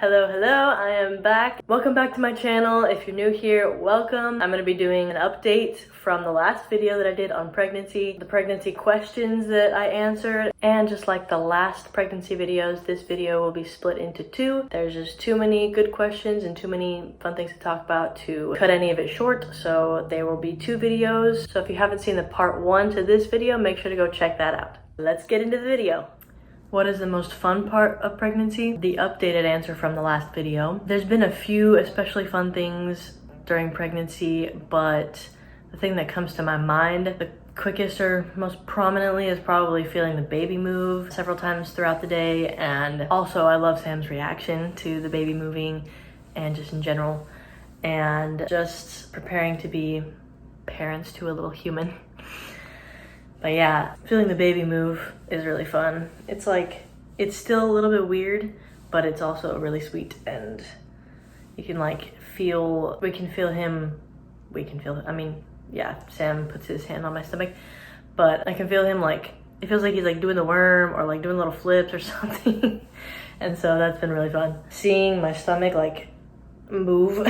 Hello, I am back. Welcome back to my channel. If you're new here, welcome. I'm gonna be doing an update from the last video that I did on pregnancy, the pregnancy questions that I answered, and just like the last pregnancy videos, this video will be split into two. There's just too many good questions and too many fun things to talk about to cut any of it short, so there will be two videos. So if you haven't seen the part one to this video, make sure to go check that out. Let's get into the video. What is the most fun part of pregnancy? The updated answer from the last video. There's been a few especially fun things during pregnancy, but the thing that comes to my mind the quickest or most prominently is probably feeling the baby move several times throughout the day. And also I love Sam's reaction to the baby moving and just in general, and just preparing to be parents to a little human. But yeah, feeling the baby move is really fun. It's like, it's still a little bit weird, but it's also really sweet, and you can like feel, I mean, yeah, Sam puts his hand on my stomach, but I can feel him like, it feels like he's like doing the worm or like doing little flips or something. And so that's been really fun. Seeing my stomach like move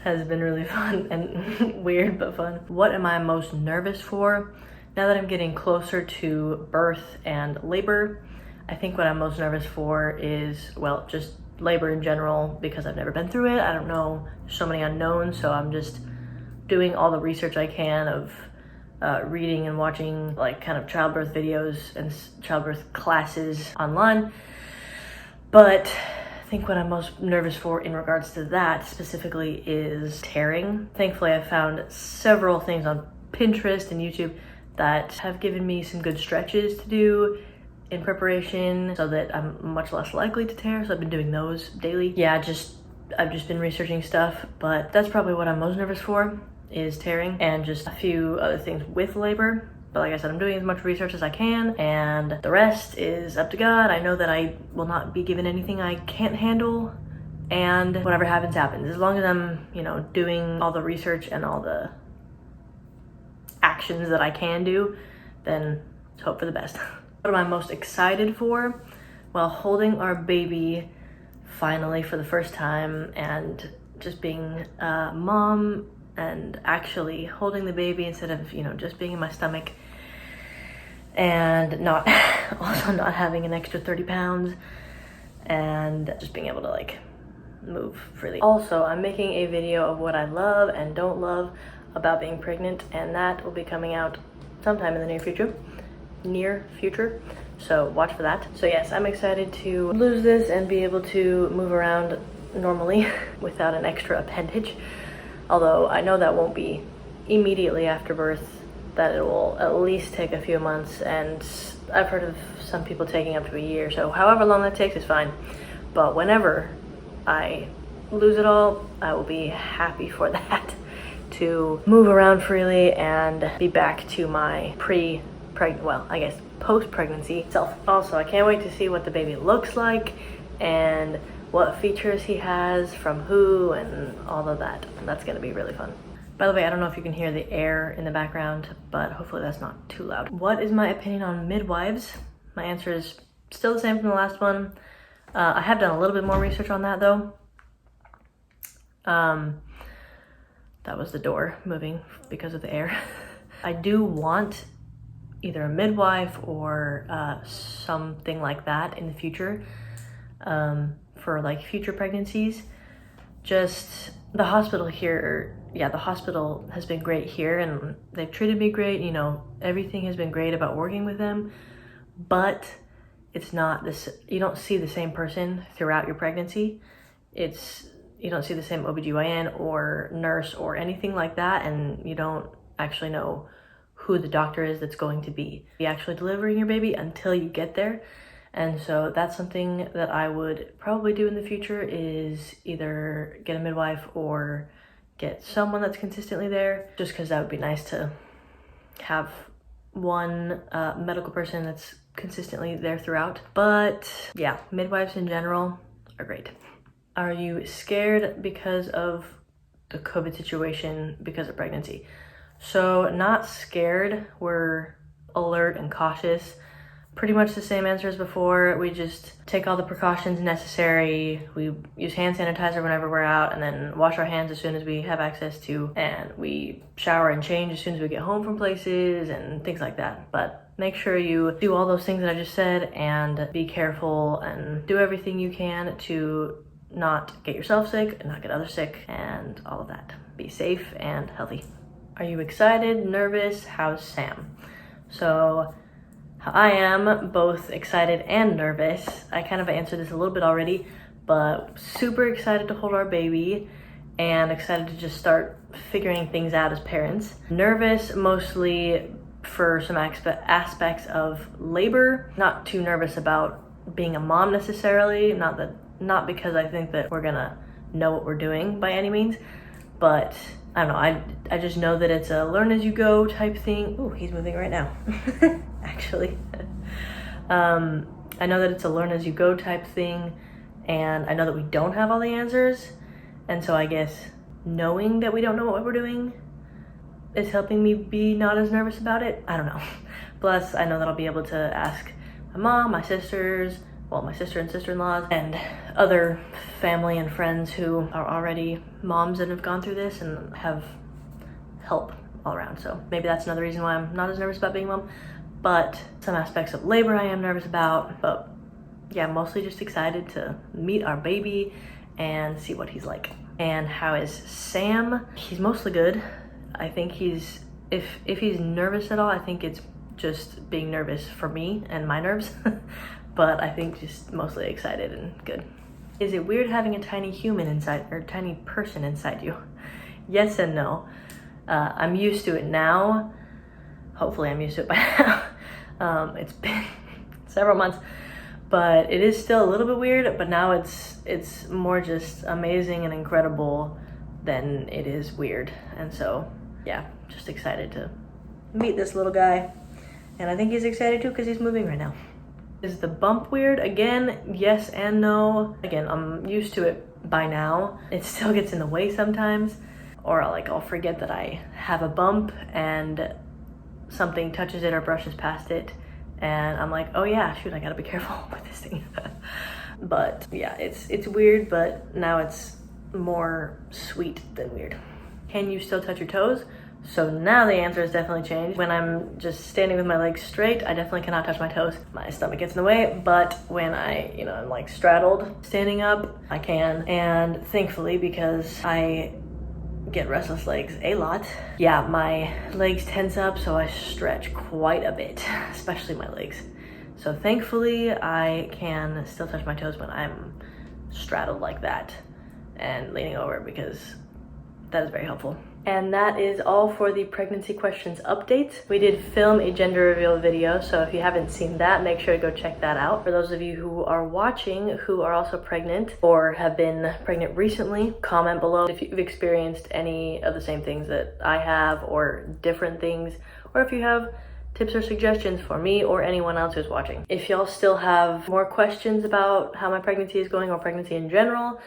has been really fun and weird but fun. What am I most nervous for? Now that I'm getting closer to birth and labor, I think what I'm most nervous for is, well, just labor in general, because I've never been through it. I don't know, there's so many unknowns, so I'm just doing all the research I can of reading and watching like kind of childbirth videos and childbirth classes online. But I think what I'm most nervous for in regards to that specifically is tearing. Thankfully, I found several things on Pinterest and YouTube that have given me some good stretches to do in preparation so that I'm much less likely to tear. So I've been doing those daily. Yeah, I've just been researching stuff, but that's probably what I'm most nervous for, is tearing, and just a few other things with labor. But like I said, I'm doing as much research as I can, and the rest is up to God. I know that I will not be given anything I can't handle, and whatever happens, happens. As long as I'm, you know, doing all the research and all the actions that I can do, then let's hope for the best. What am I most excited for? Well, holding our baby finally for the first time, and just being a mom and actually holding the baby instead of, you know, just being in my stomach, and also not having an extra 30 pounds, and just being able to like move freely. Also, I'm making a video of what I love and don't love about being pregnant, and that will be coming out sometime in the near future, so watch for that. So yes, I'm excited to lose this and be able to move around normally without an extra appendage. Although I know that won't be immediately after birth, that it will at least take a few months, and I've heard of some people taking up to a year, so however long that takes is fine. But whenever I lose it all, I will be happy for that, to move around freely and be back to my post-pregnancy self. Also, I can't wait to see what the baby looks like and what features he has from who and all of that. That's gonna be really fun. By the way, I don't know if you can hear the air in the background, but hopefully that's not too loud. What is my opinion on midwives? My answer is still the same from the last one. I have done a little bit more research on that though. That was the door moving because of the air. I do want either a midwife or something like that in the future, for like future pregnancies. Just the hospital here, yeah, the hospital has been great here and they've treated me great, you know, everything has been great about working with them, but it's not this, you don't see the same person throughout your pregnancy. You don't see the same OBGYN or nurse or anything like that, and you don't actually know who the doctor is that's going to be actually delivering your baby until you get there. And so that's something that I would probably do in the future, is either get a midwife or get someone that's consistently there, just because that would be nice to have one medical person that's consistently there throughout. But yeah, midwives in general are great. Are you scared because of the COVID situation because of pregnancy? So not scared, we're alert and cautious, pretty much the same answer as before. We just take all the precautions necessary. We use hand sanitizer whenever we're out, and then wash our hands as soon as we have access to, and we shower and change as soon as we get home from places and things like that. But make sure you do all those things that I just said, and be careful and do everything you can to not get yourself sick and not get others sick and all of that. Be safe and healthy. Are you excited, nervous? How's Sam? So I am both excited and nervous. I kind of answered this a little bit already, but super excited to hold our baby and excited to just start figuring things out as parents. Nervous mostly for some aspects of labor. Not too nervous about being a mom necessarily. Not because I think that we're gonna know what we're doing by any means, but I don't know, I just know that it's a learn as you go type thing. Ooh, he's moving right now, actually. I know that it's a learn as you go type thing, and I know that we don't have all the answers, and so I guess knowing that we don't know what we're doing is helping me be not as nervous about it. I don't know. Plus, I know that I'll be able to ask my mom, my sisters, well, my sister and sister-in-laws, and other family and friends who are already moms and have gone through this and have help all around. So maybe that's another reason why I'm not as nervous about being a mom. But some aspects of labor I am nervous about. But yeah, mostly just excited to meet our baby and see what he's like. And how is Sam? He's mostly good. I think he's, if he's nervous at all, I think it's just being nervous for me and my nerves. But I think just mostly excited and good. Is it weird having a tiny human inside, or tiny person inside you? Yes and no. I'm used to it now. Hopefully I'm used to it by now. It's been several months, but it is still a little bit weird, but now it's more just amazing and incredible than it is weird. And so, yeah, just excited to meet this little guy. And I think he's excited too because he's moving right now. Is the bump weird? Again, yes and no. Again, I'm used to it by now. It still gets in the way sometimes, or I'll forget that I have a bump and something touches it or brushes past it, and I'm like, oh yeah, shoot, I gotta be careful with this thing. But yeah, it's weird, but now it's more sweet than weird. Can you still touch your toes? So now the answer has definitely changed. When I'm just standing with my legs straight, I definitely cannot touch my toes. My stomach gets in the way, but when I'm like straddled, standing up, I can. And thankfully, because I get restless legs a lot, yeah, my legs tense up, so I stretch quite a bit, especially my legs. So thankfully, I can still touch my toes when I'm straddled like that and leaning over, because that is very helpful. And that is all for the pregnancy questions update. We did film a gender reveal video, so if you haven't seen that, make sure to go check that out. For those of you who are watching who are also pregnant or have been pregnant recently, comment below if you've experienced any of the same things that I have, or different things, or if you have tips or suggestions for me or anyone else who's watching. If y'all still have more questions about how my pregnancy is going or pregnancy in general,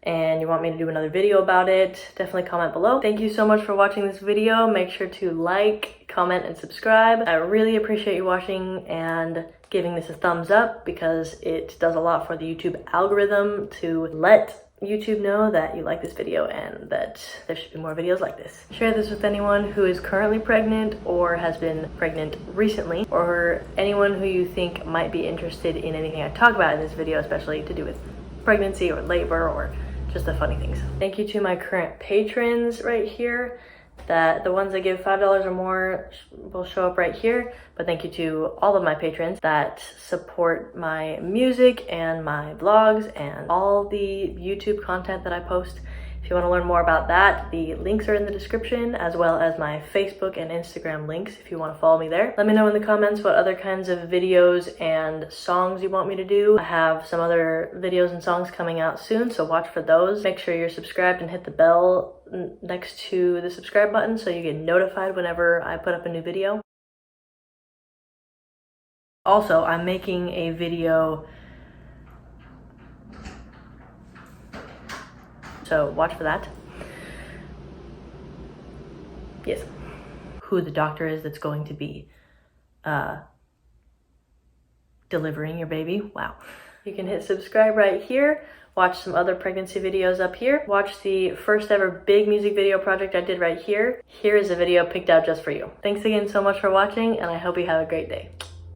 and you want me to do another video about it, definitely comment below. Thank you so much for watching this video. Make sure to like, comment, and subscribe. I really appreciate you watching and giving this a thumbs up, because it does a lot for the YouTube algorithm to let YouTube know that you like this video and that there should be more videos like this. Share this with anyone who is currently pregnant or has been pregnant recently, or anyone who you think might be interested in anything I talk about in this video, especially to do with pregnancy or labor or just the funny things. Thank you to my current patrons right here. That the ones that give $5 or more will show up right here. But thank you to all of my patrons that support my music and my vlogs and all the YouTube content that I post. If you want to learn more about that, the links are in the description, as well as my Facebook and Instagram links if you want to follow me there. Let me know in the comments what other kinds of videos and songs you want me to do. I have some other videos and songs coming out soon, so watch for those. Make sure you're subscribed and hit the bell next to the subscribe button so you get notified whenever I put up a new video. Also, I'm making a video, so watch for that. Yes. Who the doctor is that's going to be delivering your baby. Wow. You can hit subscribe right here. Watch some other pregnancy videos up here. Watch the first ever big music video project I did right here. Here is a video picked out just for you. Thanks again so much for watching, and I hope you have a great day.